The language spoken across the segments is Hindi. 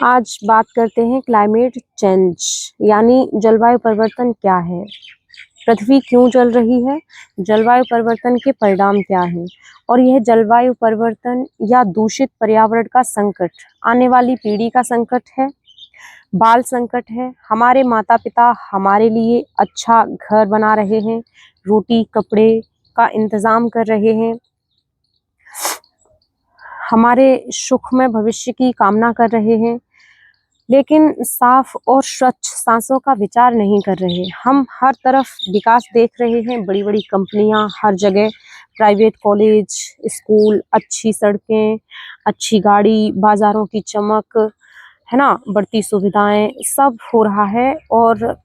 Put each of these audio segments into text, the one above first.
आज बात करते हैं क्लाइमेट चेंज यानी जलवायु परिवर्तन क्या है? पृथ्वी क्यों जल रही है? जलवायु परिवर्तन के परिणाम क्या हैं? और यह जलवायु परिवर्तन या दूषित पर्यावरण का संकट आने वाली पीढ़ी का संकट है, बाल संकट है। हमारे माता-पिता हमारे लिए अच्छा घर बना रहे हैं, रोटी, कपड़े का इंतज़ाम कर रहे हैं, हमारे सुखमय भविष्य की कामना कर रहे हैं, लेकिन साफ और स्वच्छ सांसों का विचार नहीं कर रहे। हम हर तरफ विकास देख रहे हैं, बड़ी-बड़ी कंपनियां हर जगह, प्राइवेट कॉलेज, स्कूल, अच्छी सड़कें, अच्छी गाड़ी, बाजारों की चमक, है ना? बढ़ती सुविधाएं, सब हो रहा है और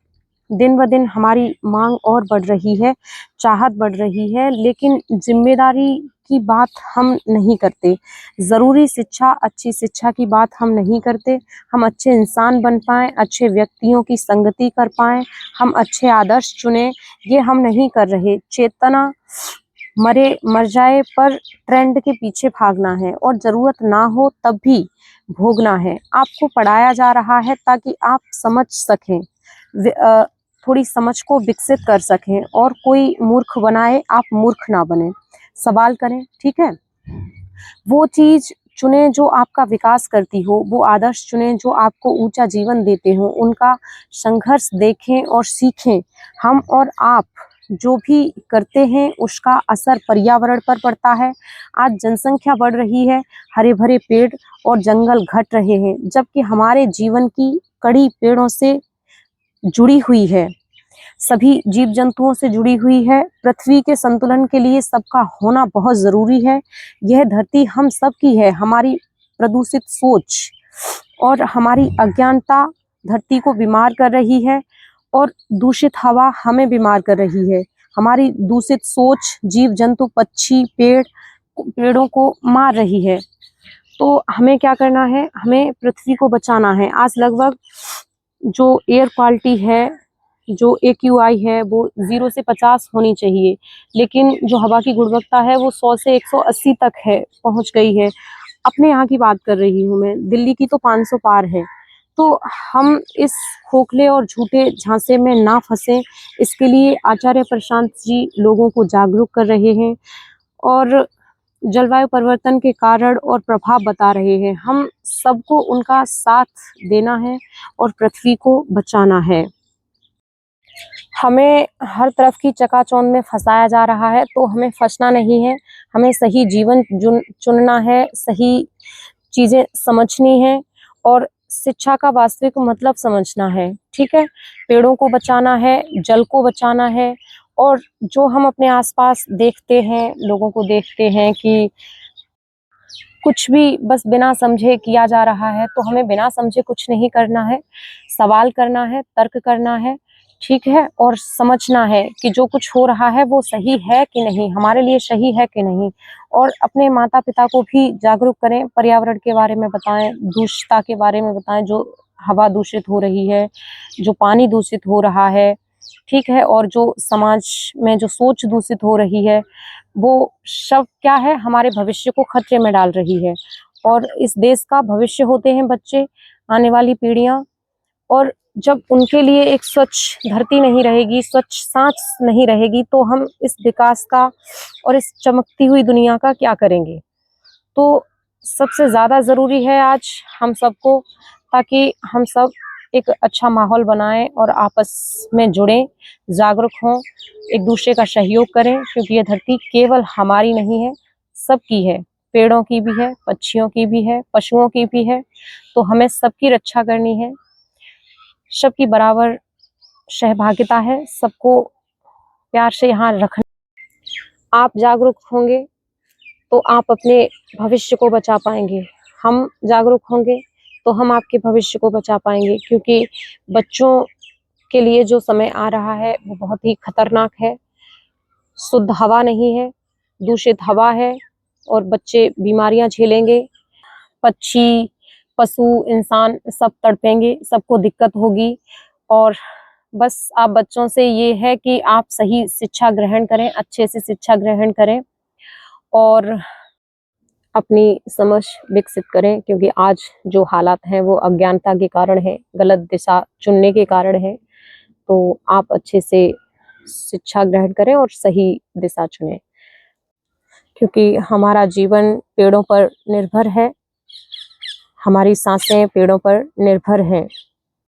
दिन ब दिन हमारी मांग और बढ़ रही है, चाहत बढ़ रही है, लेकिन ज़िम्मेदारी की बात हम नहीं करते। ज़रूरी शिक्षा, अच्छी शिक्षा की बात हम नहीं करते। हम अच्छे इंसान बन पाएँ, अच्छे व्यक्तियों की संगति कर पाएँ, हम अच्छे आदर्श चुनें, ये हम नहीं कर रहे। चेतना मर जाए पर ट्रेंड के पीछे भागना है और ज़रूरत ना हो तब भी भोगना है। आपको पढ़ाया जा रहा है ताकि आप समझ सकें, थोड़ी समझ को विकसित कर सकें और कोई मूर्ख बनाए, आप मूर्ख ना बनें। सवाल करें, ठीक है? वो चीज़ चुनें जो आपका विकास करती हो, वो आदर्श चुनें जो आपको ऊँचा जीवन देते हों, उनका संघर्ष देखें और सीखें। हम और आप जो भी करते हैं उसका असर पर्यावरण पर पड़ता है। आज जनसंख्या बढ़ रही है, हरे-भरे पेड़ और जंगल घट रहे हैं, जबकि हमारे जीवन की कड़ी पेड़ों से जुड़ी हुई है, सभी जीव जंतुओं से जुड़ी हुई है। पृथ्वी के संतुलन के लिए सबका होना बहुत ज़रूरी है। यह धरती हम सब की है। हमारी प्रदूषित सोच और हमारी अज्ञानता धरती को बीमार कर रही है और दूषित हवा हमें बीमार कर रही है। हमारी दूषित सोच जीव जंतु, पक्षी, पेड़ों को मार रही है। तो हमें क्या करना है? हमें पृथ्वी को बचाना है। आज लगभग जो एयर क्वालिटी है, जो एक्यूआई है, वो 0 से 50 होनी चाहिए, लेकिन जो हवा की गुणवत्ता है वो 100 से 180 तक है, पहुँच गई है। अपने यहाँ की बात कर रही हूँ मैं, दिल्ली की तो 500 पार है। तो हम इस खोखले और झूठे झांसे में ना फँसें, इसके लिए आचार्य प्रशांत जी लोगों को जागरूक कर रहे हैं और जलवायु परिवर्तन के कारण और प्रभाव बता रहे हैं। हम सबको उनका साथ देना है और पृथ्वी को बचाना है। हमें हर तरफ की चकाचौंध में फँसाया जा रहा है, तो हमें फँसना नहीं है। हमें सही जीवन चुनना है, सही चीज़ें समझनी है और शिक्षा का वास्तविक मतलब समझना है, ठीक है? पेड़ों को बचाना है, जल को बचाना है और जो हम अपने आस-पास देखते हैं, लोगों को देखते हैं कि कुछ भी बस बिना समझे किया जा रहा है, तो हमें बिना समझे कुछ नहीं करना है। सवाल करना है, तर्क करना है, ठीक है? और समझना है कि जो कुछ हो रहा है वो सही है कि नहीं, हमारे लिए सही है कि नहीं। और अपने माता-पिता को भी जागरूक करें, पर्यावरण के बारे में बताएँ, दूषितता के बारे में बताएँ, जो हवा दूषित हो रही है, जो पानी दूषित हो रहा है, ठीक है? और जो समाज में जो सोच दूषित हो रही है, वो सब क्या है, हमारे भविष्य को खतरे में डाल रही है और इस देश का भविष्य होते हैं बच्चे, आने वाली पीढ़ियाँ। और जब उनके लिए एक स्वच्छ धरती नहीं रहेगी, स्वच्छ सांस नहीं रहेगी, तो हम इस विकास का और इस चमकती हुई दुनिया का क्या करेंगे? तो सबसे ज़्यादा ज़रूरी है आज हम सबको, ताकि हम सब एक अच्छा माहौल बनाएँ और आपस में जुड़ें, जागरूक हों, एक-दूसरे का सहयोग करें, क्योंकि ये धरती केवल हमारी नहीं है, सबकी है। पेड़ों की भी है, पक्षियों की भी है, पशुओं की भी है, तो हमें सबकी रक्षा करनी है। सबकी बराबर सहभागिता है, सबको प्यार से यहाँ रखना। आप जागरूक होंगे तो आप अपने भविष्य को बचा पाएँगे। हम जागरूक होंगे तो हम आपके भविष्य को बचा पाएँगे, क्योंकि बच्चों के लिए जो समय आ रहा है वो बहुत ही खतरनाक है। शुद्ध हवा नहीं है, दूषित हवा है और बच्चे बीमारियाँ झेलेंगे। पक्षी, पशु, इंसान सब तड़पेंगे, सबको दिक्कत होगी और बस आप बच्चों से ये है कि आप सही शिक्षा ग्रहण करें, अच्छे से शिक्षा ग्रहण करें और अपनी समझ विकसित करें, क्योंकि आज जो हालात हैं वो अज्ञानता के कारण है, गलत दिशा चुनने के कारण है। तो आप अच्छे से शिक्षा ग्रहण करें और सही दिशा चुनें, क्योंकि हमारा जीवन पेड़ों पर निर्भर है, हमारी सांसें पेड़ों पर निर्भर हैं।